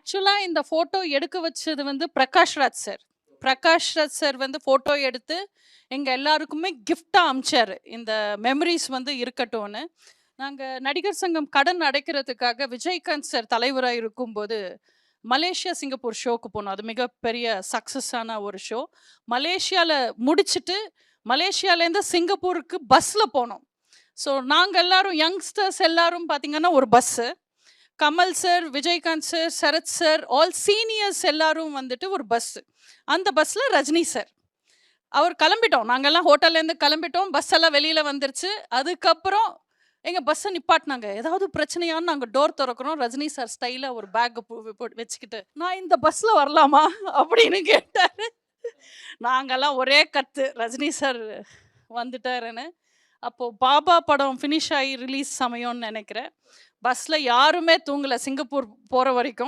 ஆக்சுவலா இந்த ஃபோட்டோ எடுக்க வச்சது வந்து பிரகாஷ் ராஜ் சார். பிரகாஷ் ராஜ் சார் வந்து ஃபோட்டோ எடுத்து எங்க எல்லாருக்குமே கிஃப்ட்டா அனுப்பிச்சாரு. இந்த மெமரீஸ் வந்து இருக்கட்டும்னு. நாங்க நடிகர் சங்கம் கடன் அடைக்கிறதுக்காக விஜயகாந்த் சார் தலைவரா இருக்கும்போது, மலேசியா, சிங்கப்பூர் ஷோக்கு போனோம். அது மிகப்பெரிய சக்சஸான ஒரு ஷோ. மலேசியால முடிச்சுட்டு, மலேசியாலேருந்து சிங்கப்பூருக்கு பஸ்ல போனோம். ஸோ நாங்க எல்லாரும் யங்ஸ்டர்ஸ் எல்லாரும் பார்த்தீங்கன்னா ஒரு bus. Kamal sir, Vijayakanth sir, Sarath sir, all seniors எல்லாரும் வந்துட்டு ஒரு பஸ்ஸு. அந்த பஸ்ல ரஜினி சார். அவர் கிளம்பிட்டோம். நாங்கெல்லாம் ஹோட்டல்லேருந்து கிளம்பிட்டோம். பஸ் எல்லாம் வெளியில வந்துருச்சு. அதுக்கப்புறம் எங்க பஸ்ஸை நிப்பாட்டினாங்க. ஏதாவது பிரச்சனையான்னு நாங்கள் டோர் திறக்கிறோம். ரஜினி சார் ஸ்டைலா ஒரு பேக் வச்சுக்கிட்டு, நான் இந்த பஸ்ல வரலாமா அப்படின்னு கேட்டாரு. நாங்கெல்லாம் ஒரே கத்து, ரஜினி சார் வந்துட்டாருன்னு. அப்போ பாபா படம் ஃபினிஷ் ஆகி ரிலீஸ் சமயம்னு நினைக்கிறேன். பஸ்ல யாருமே தூங்கல சிங்கப்பூர் போற வரைக்கும்.